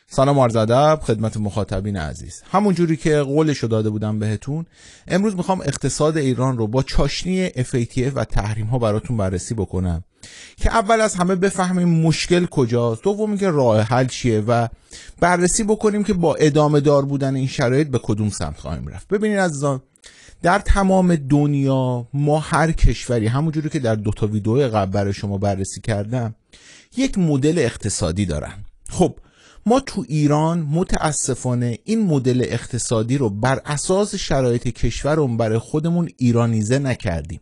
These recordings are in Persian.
سلام عرض ادب خدمت مخاطبین عزیز. همون جوری که قولشو داده بودم بهتون، امروز میخوام اقتصاد ایران رو با چاشنی FATF و تحریم ها براتون بررسی بکنم که اول از همه بفهمیم مشکل کجاست، دومی که راه حل چیه و بررسی بکنیم که با ادامه دار بودن این شرایط به کدوم سمت خواهیم رفت. ببینید عزیزان، در تمام دنیا ما هر کشوری، همون جوری که در 2 ویدیو قبل برای شما بررسی کردم، یک مدل اقتصادی دارن. خب ما تو ایران متاسفانه این مدل اقتصادی رو بر اساس شرایط کشورمون برای خودمون ایرانیزه نکردیم.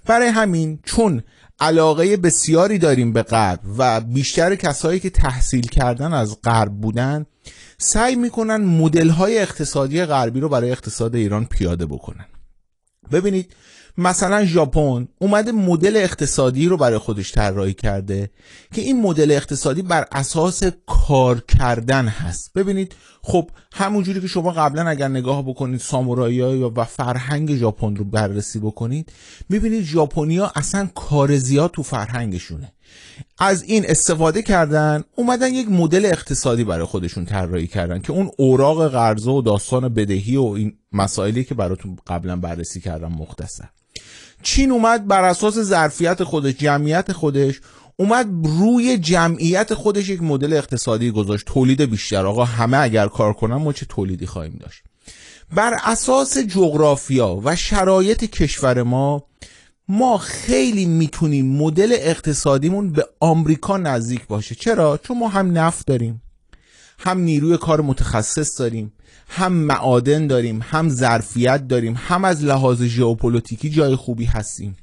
برای همین چون علاقه بسیاری داریم به غرب و بیشتر کسایی که تحصیل کردن از غرب بودن سعی میکنن مدل‌های اقتصادی غربی رو برای اقتصاد ایران پیاده بکنن. ببینید مثلا ژاپن اومده مدل اقتصادی رو برای خودش طراحی کرده که این مدل اقتصادی بر اساس کار کردن هست. ببینید خب همونجوری که شما قبلا اگر نگاه بکنید سامورایی‌ها و فرهنگ ژاپن رو بررسی بکنید، میبینید ژاپنی‌ها اصلا کار زیاد تو فرهنگشونه. از این استفاده کردن اومدن یک مدل اقتصادی برای خودشون طراحی کردن که اون اوراق قرضه و داستان بدهی و این مسائلی که براتون قبلا بررسی کردم مختصر. چین اومد بر اساس ظرفیت خودش، جمعیت خودش، اومد روی جمعیت خودش یک مدل اقتصادی گذاشت، تولید بیشتر. آقا همه اگر کار کنن ما چه تولیدی خواهیم داشت. بر اساس جغرافیا و شرایط کشور ما خیلی میتونیم مدل اقتصادیمون به آمریکا نزدیک باشه. چرا؟ چون ما هم نفت داریم، هم نیروی کار متخصص داریم، هم معادن داریم، هم ظرفیت داریم، هم از لحاظ ژئوپلیتیکی جای خوبی هستیم.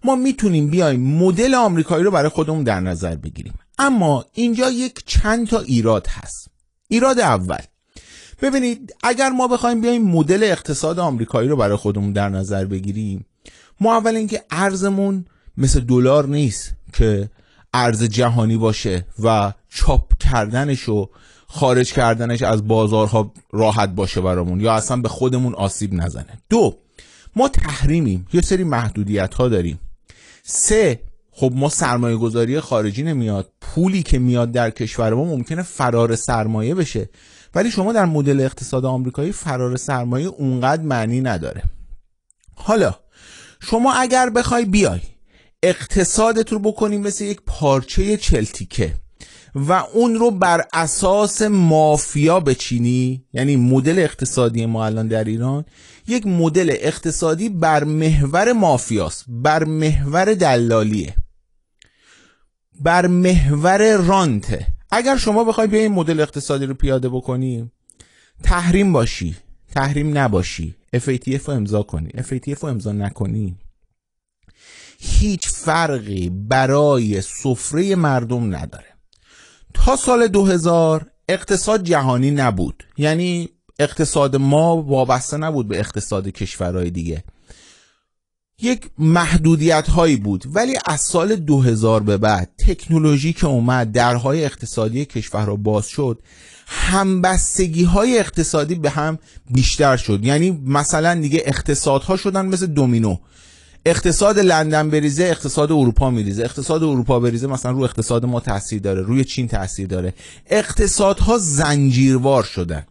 ما میتونیم بیایم مدل آمریکایی رو برای خودمون در نظر بگیریم. اما اینجا چند تا ایراد هست. ایراد اول، ببینید اگر ما بخوایم بیایم مدل اقتصاد آمریکایی رو برای خودمون در نظر بگیریم، ما اول اینکه ارزمون مثل دلار نیست که ارز جهانی باشه و چاپ کردنش و خارج کردنش از بازارها راحت باشه برامون یا اصلا به خودمون آسیب نزنه. 2، ما تحریمیم، یه سری محدودیت ها داریم. 3، خب ما سرمایه گذاری خارجی نمیاد، پولی که میاد در کشور ما ممکنه فرار سرمایه بشه، ولی شما در مدل اقتصاد آمریکایی فرار سرمایه اونقدر معنی نداره. حالا شما اگر بخوای بیای اقتصادت رو بکنی مثل یک پارچه چلتیکه و اون رو بر اساس مافیا بچینی، یعنی مدل اقتصادی ما الان در ایران یک مدل اقتصادی بر محور مافیاست، بر محور دلالیه، بر محور رانته. اگر شما بخوای بیای این مدل اقتصادی رو پیاده بکنی، تحریم باشی، تحریم نباشی، FATF رو امضا کنی، FATF رو امضا نکنی، هیچ فرقی برای سفره مردم نداره. تا سال 2000 اقتصاد جهانی نبود، یعنی اقتصاد ما وابسته نبود به اقتصاد کشورهای دیگه، یک محدودیت هایی بود. ولی از سال 2000 به بعد تکنولوژی که اومد، درهای اقتصادی کشور را باز شد، همبستگی های اقتصادی به هم بیشتر شد. یعنی مثلا دیگه اقتصادها شدن مثل دومینو، اقتصاد لندن بریزه اقتصاد اروپا میریزه، اقتصاد اروپا بریزه مثلا رو اقتصاد ما تاثیر داره، روی چین تاثیر داره. اقتصادها زنجیروار شدن.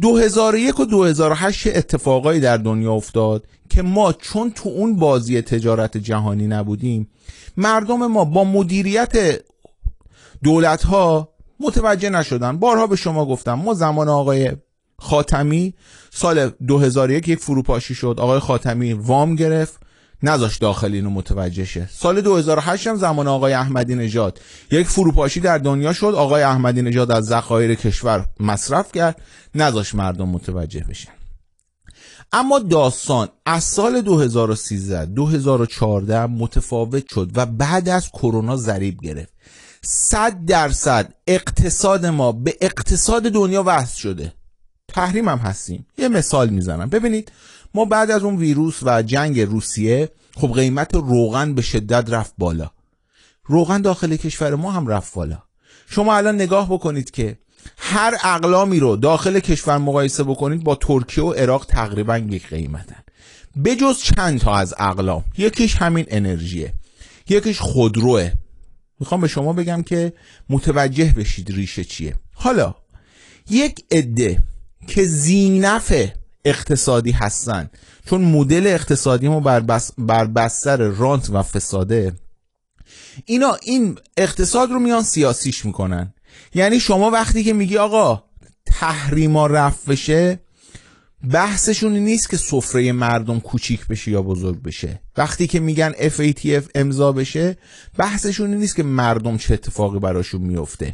2001 و 2008 اتفاقایی در دنیا افتاد که ما چون تو اون بازی تجارت جهانی نبودیم، مردم ما با مدیریت دولت‌ها متوجه نشدن. بارها به شما گفتم، ما زمان آقای خاتمی سال 2001 یک فروپاشی شد، آقای خاتمی وام گرفت، نذاشت داخل اینو متوجه شه. سال 2008 هم زمان آقای احمدی نژاد یک فروپاشی در دنیا شد، آقای احمدی نژاد از ذخایر کشور مصرف کرد، نذاشت مردم متوجه بشن. اما داستان از سال 2013 2014 متفاوت شد و بعد از کرونا ضریب گرفت. 100% اقتصاد ما به اقتصاد دنیا وصل شده. تحریم هم هستیم. یه مثال میزنم. ببینید ما بعد از اون ویروس و جنگ روسیه، خب قیمت روغن به شدت رفت بالا. روغن داخل کشور ما هم رفت بالا. شما الان نگاه بکنید که هر اقلامی رو داخل کشور مقایسه بکنید با ترکیه و عراق تقریبا یک قیمتن، بجز چند تا از اقلام. یکیش همین انرژیه، یکیش خودروه. میخوام به شما بگم که متوجه بشید ریشه چیه. حالا یک عده که ذینفع اقتصادی هستن، چون مدل اقتصادی ما بر بستر رانت و فساده، اینا این اقتصاد رو میان سیاسیش میکنن. یعنی شما وقتی که میگی آقا تحریما رفع بشه، بحثشون نیست که سفره مردم کوچیک بشه یا بزرگ بشه. وقتی که میگن FATF امضا بشه، بحثشون نیست که مردم چه اتفاقی براشون میفته.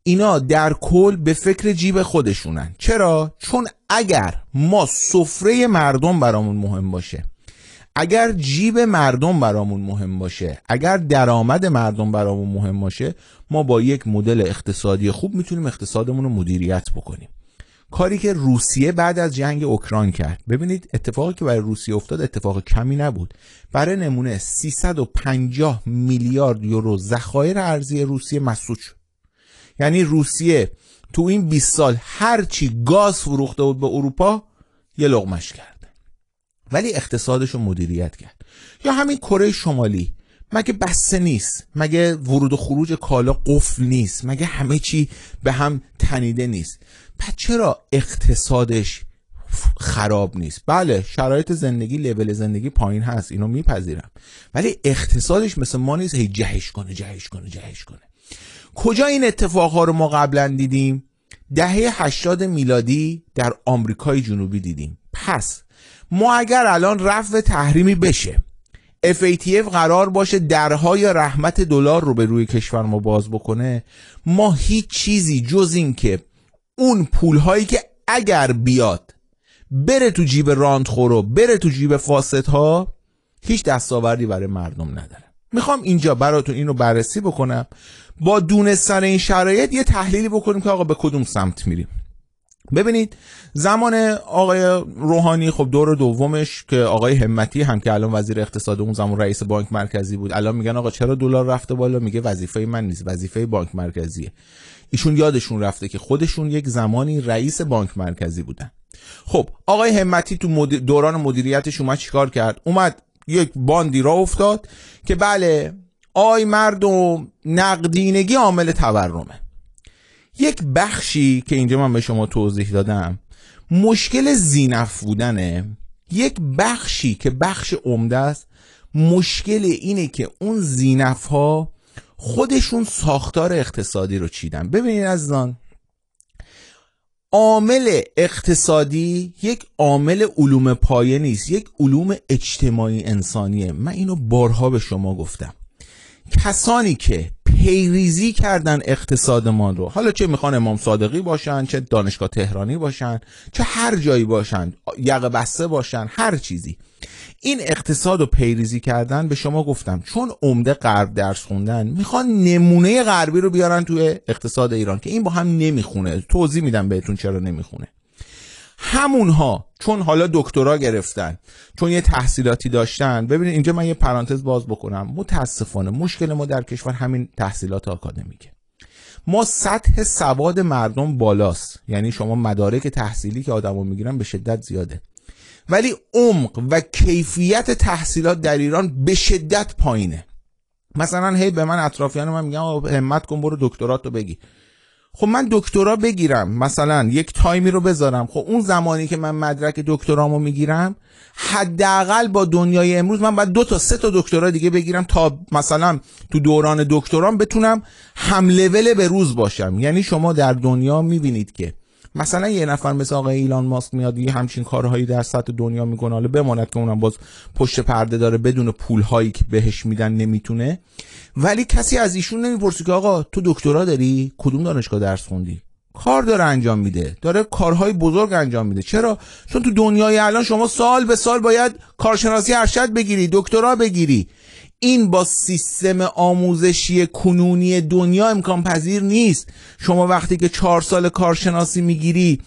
اینا در کل به فکر جیب خودشونن. چرا؟ چون اگر ما سفره مردم برامون مهم باشه، اگر جیب مردم برامون مهم باشه، اگر درآمد مردم برامون مهم باشه، ما با یک مدل اقتصادی خوب میتونیم اقتصادمون رو مدیریت بکنیم. کاری که روسیه بعد از جنگ اوکراین کرد. ببینید اتفاقی که برای روسیه افتاد اتفاق کمی نبود. برای نمونه 350 میلیارد یورو ذخایر ارزی روسیه مسدود شد. یعنی روسیه تو این 20 سال هر چی گاز فروخته بود به اروپا یه لقمش کرد، ولی اقتصادش رو مدیریت کرد. یا همین کره شمالی، مگه بسته نیست؟ مگه ورود و خروج کالا قفل نیست؟ مگه همه چی به هم تنیده نیست؟ پس چرا اقتصادش خراب نیست؟ بله شرایط زندگی، لول زندگی پایین هست، اینو میپذیرم، ولی اقتصادش مثل ما نیست هی جهش کنه. کجا این اتفاقها رو ما قبلا دیدیم؟ دهه 80 میلادی در آمریکای جنوبی دیدیم. پس ما اگر الان رفع تحریمی بشه، FATF قرار باشه درهای رحمت دلار رو به روی کشور ما باز بکنه، ما هیچ چیزی جز این که اون پولهایی که اگر بیاد بره تو جیب راندخورو، بره تو جیب فاسدها، هیچ دستاوردی برای مردم نداره. میخوام اینجا براتون اینو بررسی بکنم، با دونستن این شرایط یه تحلیلی بکنیم که آقا به کدوم سمت میریم. ببینید زمان آقای روحانی، خب دور دومش که آقای همتی هم که الان وزیر اقتصاد، اون زمان رئیس بانک مرکزی بود، الان میگن آقا چرا دلار رفته بالا؟ میگه وظیفه من نیست، وظیفه بانک مرکزیه. ایشون یادشون رفته که خودشون یک زمانی رئیس بانک مرکزی بودن. خب آقای همتی تو دوران مدیریتش اومد چیکار کرد؟ اومد یک باندی را افتاد که بله آی مردم نقدینگی عامل تورمه. یک بخشی که اینجا من به شما توضیح دادم مشکل زینف بودنه، یک بخشی که بخش عمده است مشکل اینه که اون زینف ها خودشون ساختار اقتصادی رو چیدن. ببینید عزیزان، عامل اقتصادی یک عامل علوم پایه نیست، یک علوم اجتماعی انسانیه. من اینو بارها به شما گفتم. کسانی که پیریزی کردن اقتصاد ما رو، حالا چه میخوان امام صادقی باشن، چه دانشگاه تهرانی باشن، چه هر جایی باشن، یقه بسته باشن، هر چیزی، این اقتصاد رو پیریزی کردن. به شما گفتم چون عمده غرب درس خوندن، میخوان نمونه غربی رو بیارن توی اقتصاد ایران که این با هم نمیخونه. توضیح میدم بهتون چرا نمیخونه. همونها چون حالا دکترا گرفتن، چون یه تحصیلاتی داشتن. ببینید اینجا من یه پرانتز باز بکنم، متاسفانه مشکل ما در کشور همین تحصیلات آکادمیکه. ما سطح سواد مردم بالاست، یعنی شما مدارک تحصیلی که آدمو میگیرن به شدت زیاده، ولی عمق و کیفیت تحصیلات در ایران به شدت پایینه. مثلا هی به من اطرافیان من میگن همت کن برو دکتراتو بگیر. خب من دکترا بگیرم، مثلا یک تایمی رو بذارم، خب اون زمانی که من مدرک دکترامو میگیرم حداقل با دنیای امروز من باید 2 تا 3 تا دکترا دیگه بگیرم تا مثلا تو دوران دکترام بتونم هم لول به روز باشم. یعنی شما در دنیا میبینید که مثلا یه نفر مثل آقای ایلان ماسک میاد یه همچین کارهایی در سطح دنیا میکنه، حالا بماند که اونم باز پشت پرده داره، بدون پولهایی که بهش میدن نمیتونه، ولی کسی از ایشون نمیپرسه که آقا تو دکترا داری؟ کدوم دانشگاه درس خوندی؟ کار داره انجام میده، داره کارهای بزرگ انجام میده. چرا؟ چون تو دنیای الان شما سال به سال باید کارشناسی ارشد بگیری، دکترا بگیری. این با سیستم آموزشی کنونی دنیا امکان پذیر نیست. شما وقتی که 4 سال کارشناسی میگیری،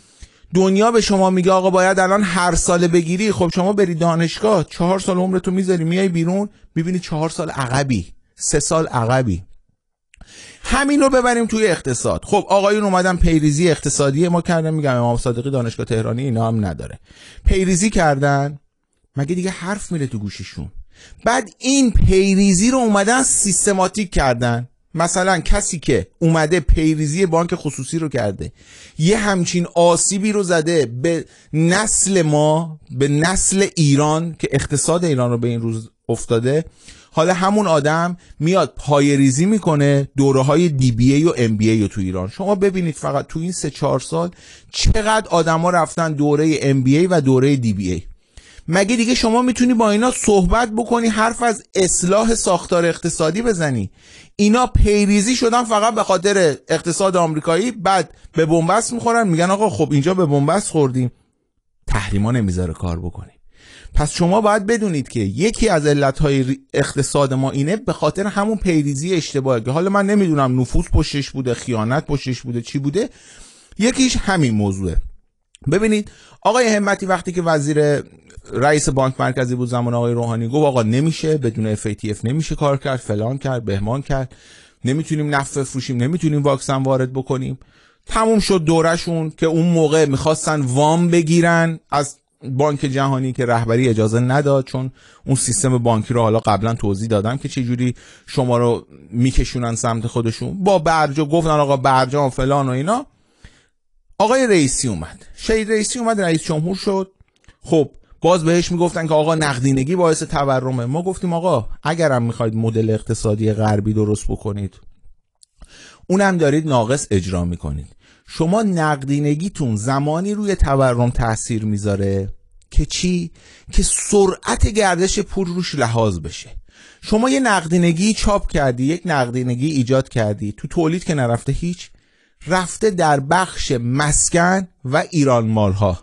دنیا به شما میگه آقا باید الان هر سال بگیری. خب شما بری دانشگاه 4 سال عمرتو میذاری، میای بیرون میبینی 4 سال عقبی، 3 سال عقبی. همین رو ببریم توی اقتصاد. خب آقایون اومدن پیریزی اقتصادی ما کردن، میگم امام صادقی دانشگاه تهرانی اینا هم نداره، پیریزی کردن، مگه دیگه حرف میره تو گوششون؟ بعد این پیریزی رو اومدن سیستماتیک کردن. مثلا کسی که اومده پیریزی بانک خصوصی رو کرده، یه همچین آسیبی رو زده به نسل ما، به نسل ایران که اقتصاد ایران رو به این روز افتاده، حالا همون آدم میاد پایه‌ریزی میکنه دوره‌های DBA و MBA رو تو ایران. شما ببینید فقط تو این 3-4 سال چقدر آدما رفتن دوره MBA و دوره DBA. مگه دیگه شما میتونی با اینا صحبت بکنی، حرف از اصلاح ساختار اقتصادی بزنی؟ اینا پیریزی شدن فقط به خاطر اقتصاد آمریکایی، بعد به بنبست میخورن، میگن آقا خب اینجا به بنبست خوردیم، تحریما نمیذاره کار بکنیم. پس شما باید بدونید که یکی از علتهای اقتصاد ما اینه به خاطر همون پیریزی اشتباهه که حالا من نمیدونم نفوذ پشتش بوده، خیانت پشتش بوده، چی بوده، یکیش همین موضوعه. ببینید آقای همتی وقتی که رئیس بانک مرکزی بود زمان آقای روحانی، گفت آقا نمیشه، بدون FATF نمیشه کار کرد، فلان کرد، بهمان کرد، نمیتونیم نفت بفروشیم، نمیتونیم واکسن وارد بکنیم. تموم شد دورشون که اون موقع میخواستن وام بگیرن از بانک جهانی که رهبری اجازه نداد، چون اون سیستم بانکی رو حالا قبلا توضیح دادم که چه جوری شما رو میکشونن سمت خودشون، با برجا گفتن آقا برجا فلان و اینا. آقای رئیسی اومد، شهید رئیسی اومد رئیس جمهور شد. خب باز بهش میگفتن که آقا نقدینگی باعث تورمه. ما گفتیم آقا اگرم میخواید مدل اقتصادی غربی درست بکنید، اونم دارید ناقص اجرا میکنید. شما نقدینگیتون زمانی روی تورم تاثیر میذاره که چی؟ که سرعت گردش پول روش لحاظ بشه. شما یه نقدینگی چاپ کردی، یک نقدینگی ایجاد کردی، تو تولید که نرفته هیچ، رفته در بخش مسکن و ایران مالها.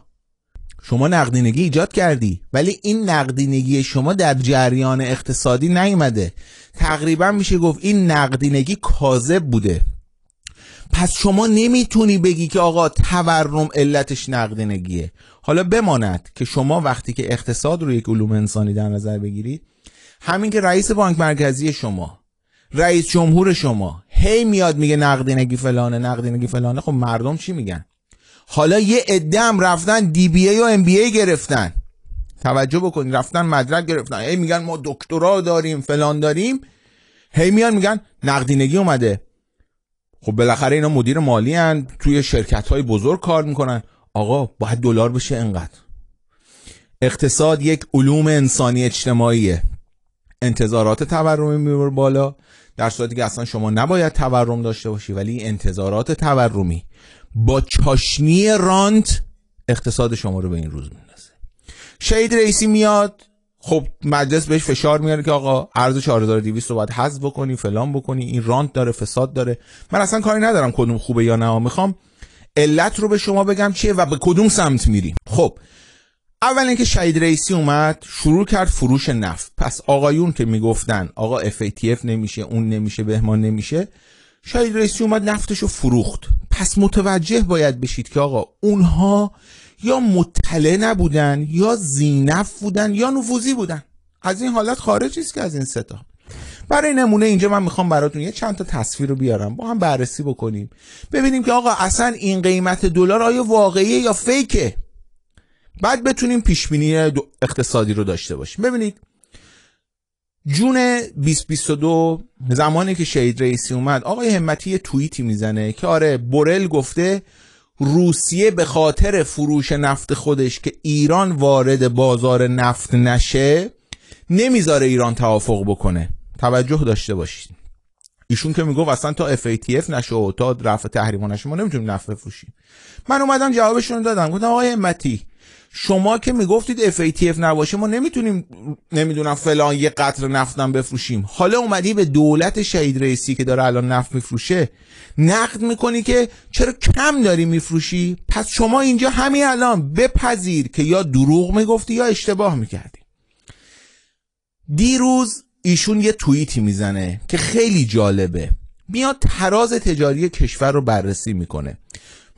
شما نقدینگی ایجاد کردی ولی این نقدینگی شما در جریان اقتصادی نیومده. تقریبا میشه گفت این نقدینگی کاذب بوده. پس شما نمیتونی بگی که آقا تورم علتش نقدینگیه. حالا بماند که شما وقتی که اقتصاد رو یک علوم انسانی در نظر بگیرید، همین که رئیس بانک مرکزی شما، رئیس جمهور شما هی میاد میگه نقدینگی فلانه، نقدینگی فلانه، خب مردم چی میگن؟ حالا یه عده‌ام رفتن DBA و MBA گرفتن، توجه بکنید، رفتن مدرک گرفتن، هی میگن ما دکترا داریم فلان داریم، هی میان میگن نقدینگی اومده. خب بالاخره اینا مدیر مالی هن، توی شرکت‌های بزرگ کار میکنن. آقا باید دلار بشه انقدر. اقتصاد یک علوم انسانی اجتماعیه. انتظارات تورمی میبره بالا، در صورتی که اصلا شما نباید تورم داشته باشی، ولی انتظارات تورمی با چاشنی رانت اقتصاد شما رو به این روز میندازه. شهید رئیسی میاد، خب مجلس بهش فشار میاره که آقا ارز 4200 رو باید حذف بکنی، فلان بکنی، این رانت داره، فساد داره. من اصلا کاری ندارم کدوم خوبه یا نه، میخوام علت رو به شما بگم چیه و به کدوم سمت میریم. خب اول اینکه شهید رئیسی اومد شروع کرد فروش نفت. پس آقایون که میگفتن آقا FATF نمیشه، اون نمیشه، بهمان نمیشه، شهید رئیسی اومد نفتشو فروخت. پس متوجه باید بشید که آقا اونها یا مطلع نبودن، یا ذی‌نفع بودن، یا نفوذی بودن. از این حالت خارج نیست که از این سه تا. برای نمونه اینجا من میخوام براتون یه چند تا تصویر رو بیارم، با هم بررسی بکنیم، ببینیم که آقا اصلا این قیمت دلار آیا واقعیه یا فیکه، بعد بتونیم پیش بینی اقتصادی رو داشته باشیم. ببینید جون 2022 زمانی که شهید رئیسی اومد، آقای همتی یه توییتی میزنه که آره بورل گفته روسیه به خاطر فروش نفت خودش که ایران وارد بازار نفت نشه نمیذاره ایران توافق بکنه. توجه داشته باشید، ایشون که میگفت اصلا تا FATF نشه و تا رفع تحریما نشه ما نمیتونیم نفت بفروشیم. من اومدم جوابشون دادم، گفتم آقای همتی شما که میگفتید FATF نباشه ما نمیتونیم نمیدونم فلان یه قطره نفتم بفروشیم، حالا اومدی به دولت شهید رئیسی که داره الان نفت میفروشه نقد میکنی که چرا کم داری میفروشی؟ پس شما اینجا همین الان بپذیر که یا دروغ میگفتی یا اشتباه میکردی. دیروز ایشون یه توییتی میزنه که خیلی جالبه، میاد تراز تجاری کشور رو بررسی میکنه،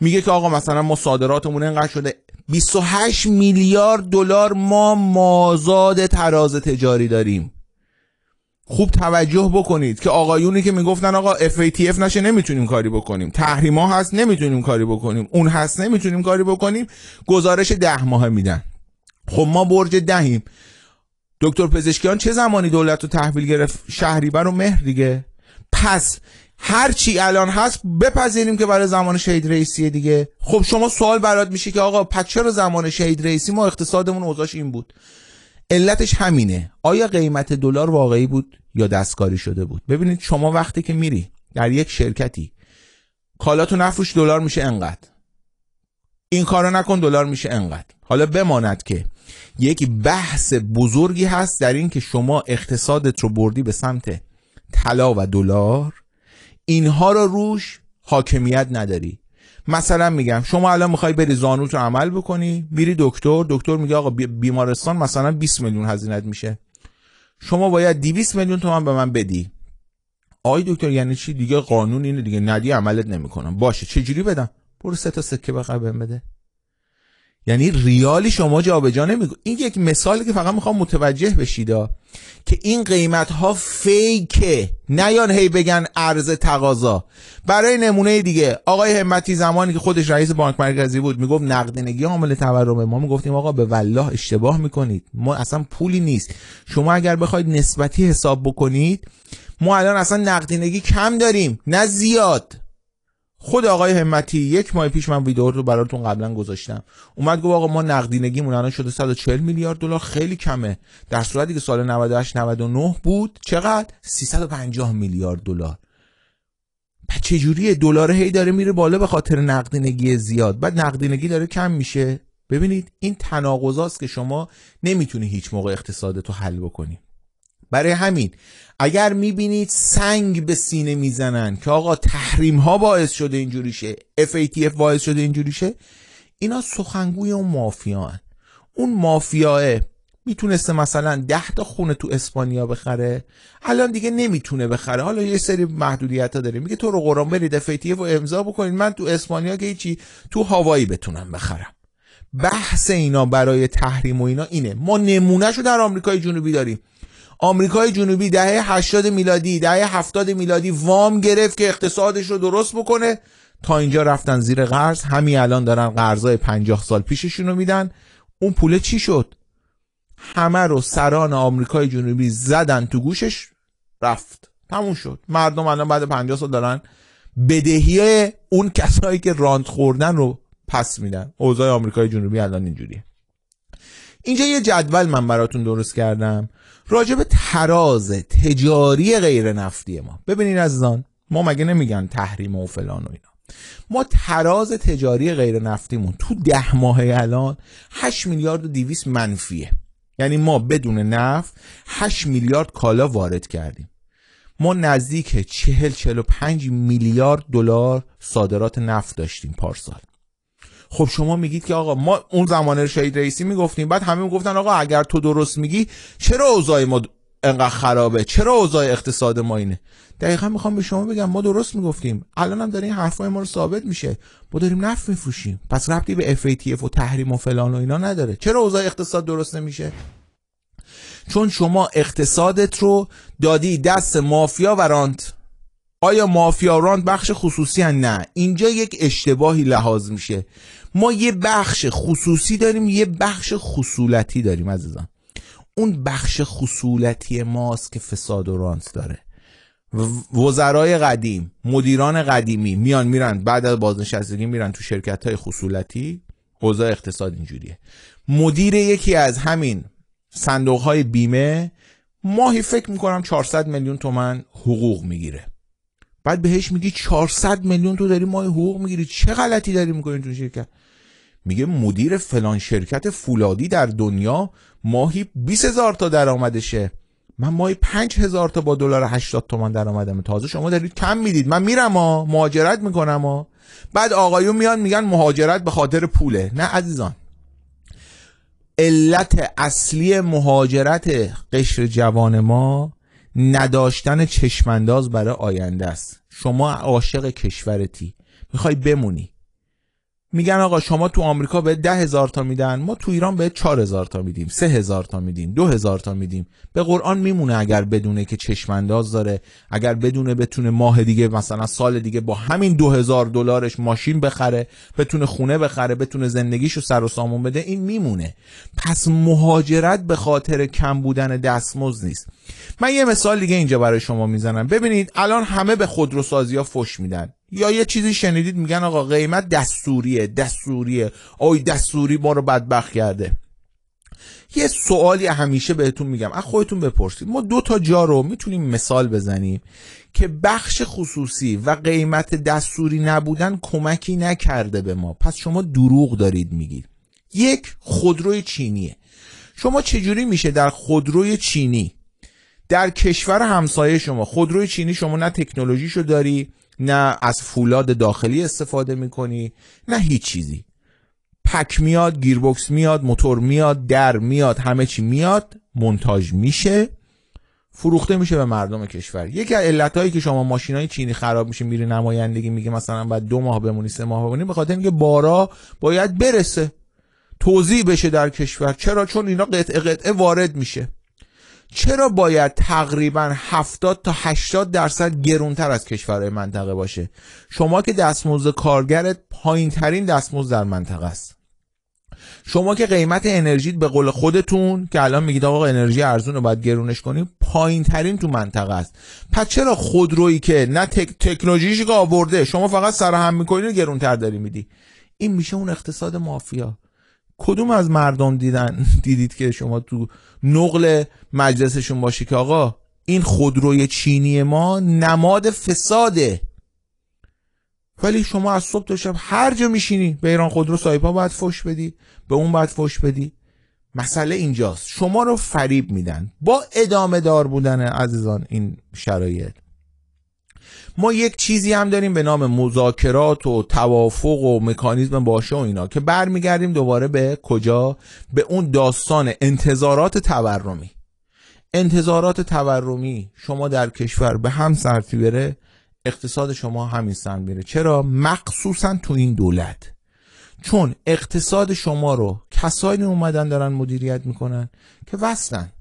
میگه که آقا مثلا ما صادراتمون اینقدر شده، 28 میلیارد دلار ما مازاد تراز تجاری داریم. خوب توجه بکنید که آقایونی که میگفتن آقا FATF نشه نمیتونیم کاری بکنیم، تحریما هست نمیتونیم کاری بکنیم، اون هست نمیتونیم کاری بکنیم، گزارش 10 ماه میدن. خب ما برج 10یم. دکتر پزشکیان چه زمانی دولت رو تحویل گرفت؟ شهریور و مهر دیگه. پس هر چی الان هست بپذیریم که برای زمان شهید رئیسی دیگه. خب شما سوال برات میشه که آقا پس چرا زمان شهید رئیسی ما اقتصادمون اوضاعش این بود؟ علتش همینه. آیا قیمت دلار واقعی بود یا دستکاری شده بود؟ ببینید شما وقتی که میری در یک شرکتی کالاتو نفروش دلار میشه انقدر، این کارو نکن دلار میشه انقدر. حالا بماند که یک بحث بزرگی هست در این که شما اقتصادت رو بردی به سمت طلا و دلار، اینها رو روش حاکمیت نداری. مثلا میگم شما الان میخوای بری زانوت رو عمل بکنی، میری دکتر میگه آقا بیمارستان مثلا 20 میلیون هزینه‌ات میشه، شما باید 200 میلیون تومان به من بدی. آی دکتر یعنی چی؟ دیگه قانون اینه دیگه، ندی عملت نمیکنم. باشه چجوری بدم؟ برو 3 تا سکه بخر بده. یعنی ریالی شما جابجا نمیکنه. این یک مثالی که فقط میخوام متوجه بشید که این قیمت ها فیکه، نیان هی بگن عرض تقاضا. برای نمونه دیگه آقای همتی زمانی که خودش رئیس بانک مرکزی بود میگفت نقدینگی عامل تورمه، ما میگفتیم آقا به والله اشتباه میکنید، ما اصلا پولی نیست. شما اگر بخواید نسبتی حساب بکنید ما الان اصلا نقدینگی کم داریم نه زیاد. خود آقای همتی 1 ماه پیش من ویدیو رو براتون قبلا گذاشتم، اومد گفت آقا ما نقدینگیمون الان شده 140 میلیارد دلار، خیلی کمه، در صورتی که سال 98 99 بود چقدر 350 میلیارد دلار. پس چجوریه دلار هی داره میره بالا به خاطر نقدینگی زیاد، بعد نقدینگی داره کم میشه؟ ببینید این تناقضاست که شما نمیتونی هیچ موقع اقتصادتو حل بکنی. برای همین اگر میبینید سنگ به سینه میزنن که آقا تحریم ها باعث شده اینجوری شه، FATF باعث شده اینجوری شه، اینا سخنگوی اون مافیا هن. اون مافیاه میتونسته مثلا 10 تا خونه تو اسپانیا بخره، الان دیگه نمیتونه بخره. حالا یه سری محدودیت ها داره، میگه تو رو قرآن برید FATF رو امضا بکنید من تو اسپانیا که هیچی تو هاوایی بتونم بخرم. بحث اینا برای تحریم و اینا اینه. ما نمونهشو در آمریکای جنوبی داریم. آمریکای جنوبی دهه 80 میلادی دهه 70 میلادی وام گرفت که اقتصادش رو درست بکنه، تا اینجا رفتن زیر قرض، همین الان دارن قرضای 50 سال پیششون رو میدن. اون پوله چی شد؟ همه رو سران آمریکای جنوبی زدن تو گوشش، رفت تموم شد. مردم الان بعد 50 سال دارن بدهی اون کسایی که راند خوردن رو پس میدن. اوضاع آمریکای جنوبی الان اینجوریه. اینجا یه جدول من براتون درست کردم راجع به تراز تجاری غیر نفتی ما. ببینید عزیزان، ما مگه نمیگن تحریم و فلان و اینا، ما تراز تجاری غیر نفتیمون تو 10 ماه الان 8 میلیارد و 200 منفیه. یعنی ما بدون نفت 8 میلیارد کالا وارد کردیم. ما نزدیک 40-45 میلیارد دلار صادرات نفت داشتیم پارسال. خب شما میگید که آقا ما اون زمانه شهید رئیسی میگفتیم، بعد همه میگفتن آقا اگر تو درست میگی چرا اوضاع ما انقدر خرابه، چرا اوضاع اقتصاد ما اینه؟ دقیقا میخوام به شما بگم ما درست میگفتیم، الان هم داره این حرفای ما رو ثابت میشه. ما داریم نفت میفروشیم، پس ربطی به FATF و تحریم و فلان و اینا نداره. چرا اوضاع اقتصاد درست نمیشه؟ چون شما اقتصادت رو دادی دست مافیا و رانت. آیا مافیا رانت بخش خصوصی هن؟ نه، اینجا یک اشتباهی لحاظ میشه. ما یه بخش خصوصی داریم، یه بخش خصولتی داریم عزیزان. اون بخش خصولتی ماست که فساد و رانت داره. وزرای قدیم، مدیران قدیمی میرن بعد از بازنشستگی میرن تو شرکت‌های خصولتی، اوضاع اقتصاد اینجوریه. مدیر یکی از همین صندوق‌های بیمه ماهی فکر میکنم 400 میلیون تومان حقوق میگیره. بعد بهش میگی 400 میلیون تو داری ماهی حقوق میگیری، چه غلطی داری میکنی تو شرکت؟ میگه مدیر فلان شرکت فولادی در دنیا ماهی 20,000 تا درآمدشه، من ماهی 5,000 تا با دلار 80 تومان درآمدم، تازه شما دارید کم میدید، من میرم مهاجرت میکنم. بعد آقایون میان میگن مهاجرت به خاطر پوله. نه عزیزان، علت اصلی مهاجرت قشر جوان ما نداشتن چشمانداز برای آینده است. شما عاشق کشورتی، میخوای بمونی، میگن آقا شما تو آمریکا به 10,000 تا میدن، ما تو ایران به 4,000 تا میدیم، 3,000 تا میدیم، 2,000 تا میدیم. به قرآن میمونه اگر بدونه که چشمانداز داره، اگر بدونه بتونه ماه دیگه مثلا سال دیگه با همین 2,000 دلارش ماشین بخره، بتونه خونه بخره، بتونه زندگیشو سر و سامون بده، این میمونه. پس مهاجرت به خاطر کم بودن دستمزد نیست. من یه مثال دیگه اینجا برای شما میزنم. ببینید الان همه به خودروسازی‌ها فحش میدن، یا یه چیزی شنیدید میگن آقا قیمت دستوریه، آی دستوری ما رو بدبخت کرده. یه سوالی همیشه بهتون میگم، از خودتون بپرسید. ما 2 تا جا رو میتونیم مثال بزنیم که بخش خصوصی و قیمت دستوری نبودن کمکی نکرده به ما، پس شما دروغ دارید میگید. یک، خودروی چینیه. شما چجوری میشه در خودروی چینی در کشور همسایه شما، خودروی چینی شما نه تکنولوژیشو داری، نه از فولاد داخلی استفاده میکنی، نه هیچ چیزی، پک میاد، گیربکس میاد، موتور میاد، در میاد، همه چی میاد، مونتاژ میشه، فروخته میشه به مردم کشور. یکی از علتایی که شما ماشینای چینی خراب میشه، میری نمایندگی میگه مثلا بعد 2 ماه بمونی، 3 ماه بمونی، به خاطر اینکه بارا باید برسه، توزیع بشه در کشور. چرا؟ چون اینا قطعه وارد میشه. چرا باید تقریبا 70 تا 80% گرونتر از کشورهای منطقه باشه؟ شما که دستمزد کارگرت پایین ترین دستمزد در منطقه است. شما که قیمت انرژی به قول خودتون که الان میگید آقا انرژی ارزون رو باید گرونش کنیم، پایین ترین تو منطقه است. پس چرا خودرویی که نه تکنولوژیش که آورده شما فقط سرهم میکنید و گرونتر داری میدی؟ این میشه اون اقتصاد مافیا. کدوم از مردم دیدید که شما تو نقل مجلسشون باشه که آقا این خودروی چینی ما نماد فساده، ولی شما از صبح تا شب هر جا میشینی به ایران خودرو صاحبا باید فحش بدی، به اون باید فحش بدی. مسئله اینجاست، شما رو فریب میدن با ادامه دار بودن عزیزان این شرایط. ما یک چیزی هم داریم به نام مذاکرات و توافق و مکانیزم باشه و اینا که برمیگردیم دوباره به کجا؟ به اون داستان انتظارات تورمی. انتظارات تورمی شما در کشور به هم سرتی بره، اقتصاد شما همین سن میره. چرا؟ مخصوصا تو این دولت، چون اقتصاد شما رو کسایی اومدن دارن مدیریت میکنن که وصلن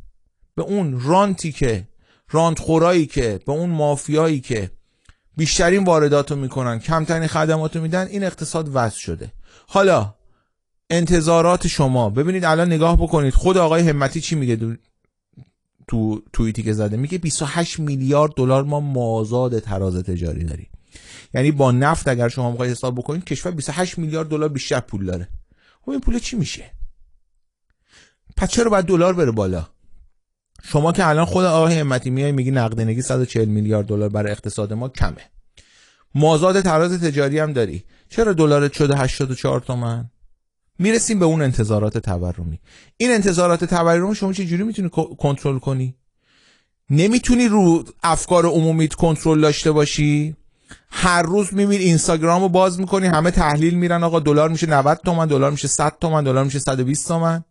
به اون رانتی که رانتخورایی که به اون مافیایی که بیشترین وارداتو میکنن، کمترین خدماتو میدن. این اقتصاد وصل شده. حالا انتظارات شما ببینید، الان نگاه بکنید خود آقای همتی چی میگه تو توییتی که زده، میگه 28 میلیارد دلار ما مازاد تراز تجاری داریم. یعنی با نفت اگر شما میخواید حساب بکنید کشور 28 میلیارد دلار بیشتر پول داره. خب این پول چی میشه؟ پس چرا باید دلار بره بالا؟ شما که الان خود آقای همتی میای میگی نقدینگی 140 میلیارد دلار برای اقتصاد ما کمه، مازاد تراز تجاری هم داری، چرا دلارت شده 84 تومن؟ میرسیم به اون انتظارات تورمی. این انتظارات تورمی شما چه جوری میتونی کنترل کنی؟ نمیتونی رو افکار عمومیت کنترل داشته باشی. هر روز میبینی اینستاگرامو باز میکنی همه تحلیل میرن آقا دلار میشه 90 تومن، دلار میشه 100 تومن، دلار میشه 120 تومن.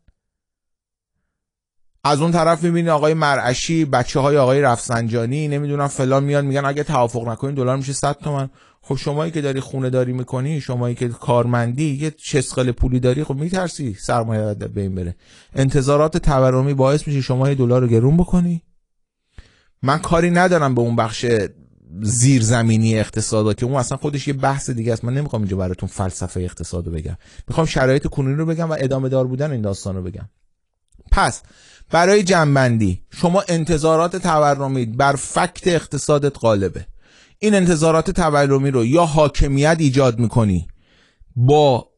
از اون طرف میبینی آقای مرعشی، بچه‌های آقای رفسنجانی نمیدونم فلان میان میگن اگه توافق نکنین دلار میشه 100 تومن. خب شمایی که داری خونه داری میکنی، شمایی که کارمندی یه چسقل پولی داری، خب میترسی سرمایه به این بره. انتظارات تورمی باعث میشه شما یه دلار رو گرون بکنی. من کاری ندارم به اون بخش زیرزمینی اقتصادا که اون اصلا خودش یه بحث دیگه است. من نمیخوام اینجا براتون فلسفه اقتصادو بگم، میخوام شرایط کنونی رو بگم و ادامه دار بودن این داستان رو بگم. پس برای جنبندی، شما انتظارات تورمی بر فکت اقتصادت غالبه. این انتظارات تورمی رو یا حاکمیت ایجاد میکنی با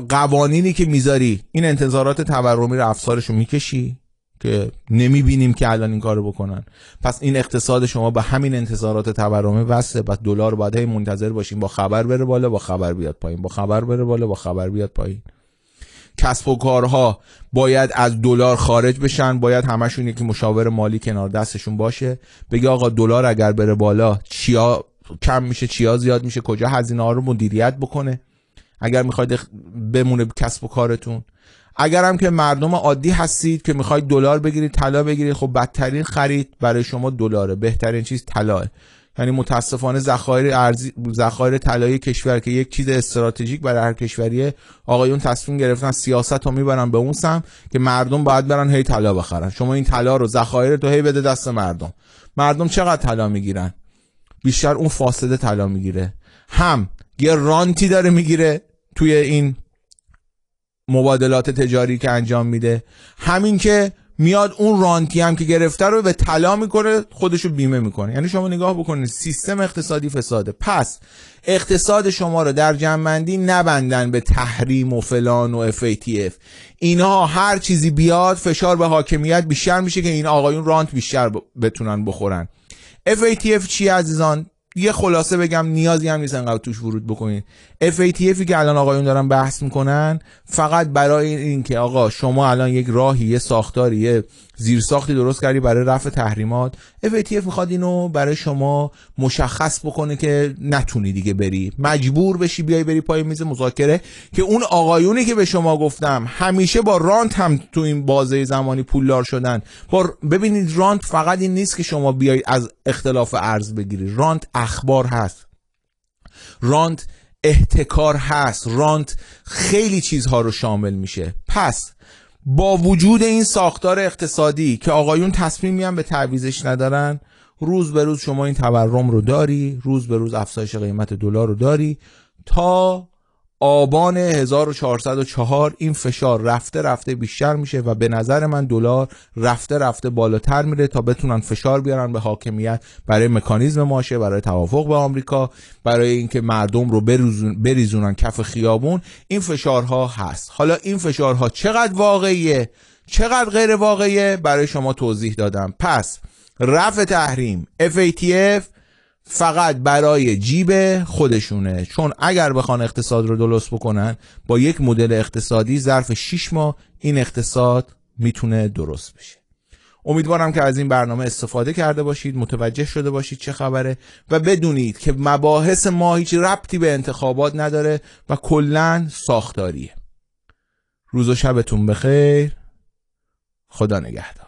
قوانینی که میذاری، این انتظارات تورمی رو افسارشو میکشی که نمیبینیم که الان این کارو بکنن. پس این اقتصاد شما به همین انتظارات تورمی وصله. پس دلار باید هی منتظر باشیم با خبر بره بالا، با خبر بیاد پایین، با خبر بره بالا، با خبر بیاد پایین. کسب و کارها باید از دلار خارج بشن، باید همشون یکی مشاور مالی کنار دستشون باشه بگه آقا دلار اگر بره بالا چیا کم میشه، چیا زیاد میشه، کجا هزینه ها رو مدیریت بکنه اگر میخواید بمونه کسب و کارتون. اگر هم که مردم عادی هستید که میخواید دلار بگیرید، طلا بگیرید، خب بدترین خرید برای شما دلاره، بهترین چیز طلاه. یعنی متاسفانه ذخایر طلایی کشور که یک چیز استراتژیک برای هر کشوریه، آقایون تصمیم گرفتن سیاست رو میبرن به اون سمت که مردم باید برن هی طلا بخرن. شما این طلا رو، ذخایر تو هی بده دست مردم چقدر طلا میگیرن؟ بیشتر اون فاسده طلا میگیره، هم یه رانتی داره میگیره توی این مبادلات تجاری که انجام میده، همین که میاد اون رانتی هم که گرفته رو به طلا میکنه، خودشو بیمه میکنه. یعنی شما نگاه بکنید سیستم اقتصادی فساده. پس اقتصاد شما رو در جمع‌بندی نبندن به تحریم و فلان و FATF. اینها هر چیزی بیاد فشار به حاکمیت بیشتر میشه که این آقایون رانت بیشتر بتونن بخورن. FATF چی عزیزان؟ یه خلاصه بگم، نیازی هم نیست انقدر توش ورود بکنید. FATFی که الان آقایون دارن بحث میکنن فقط برای این که آقا شما الان یک راهی، یه ساختاری، یه زیرساختی درست کردی برای رفع تحریمات، FATF میخواد اینو برای شما مشخص بکنه که نتونی دیگه بری، مجبور بشی بیای بری پای میز مذاکره، که اون آقایونی که به شما گفتم همیشه با رانت هم تو این بازه زمانی پولدار شدن. ببینید رانت فقط این نیست که شما بیای از اختلاف ارز بگیری، رانت اخبار هست، رانت احتکار هست، رانت خیلی چیزها رو شامل میشه. پس با وجود این ساختار اقتصادی که آقایون تصمیم میان به تعویضش ندارن، روز به روز شما این تورم رو داری، روز به روز افزایش قیمت دلار رو داری. تا آبان 1404 این فشار رفته رفته بیشتر میشه و به نظر من دلار رفته رفته بالاتر میره تا بتونن فشار بیارن به حاکمیت برای مکانیزم ماشه، برای توافق با آمریکا، برای اینکه مردم رو بریزونن کف خیابون. این فشارها هست. حالا این فشارها چقدر واقعیه چقدر غیر واقعیه برای شما توضیح دادم. پس رفع تحریم FATF فقط برای جیب خودشونه، چون اگر بخوان اقتصاد رو درست بکنن با یک مدل اقتصادی ظرف 6 ماه این اقتصاد میتونه درست بشه. امیدوارم که از این برنامه استفاده کرده باشید، متوجه شده باشید چه خبره و بدونید که مباحث ما هیچ ربطی به انتخابات نداره و کلاً ساختاریه. روز و شبتون بخیر. خدا نگهدار.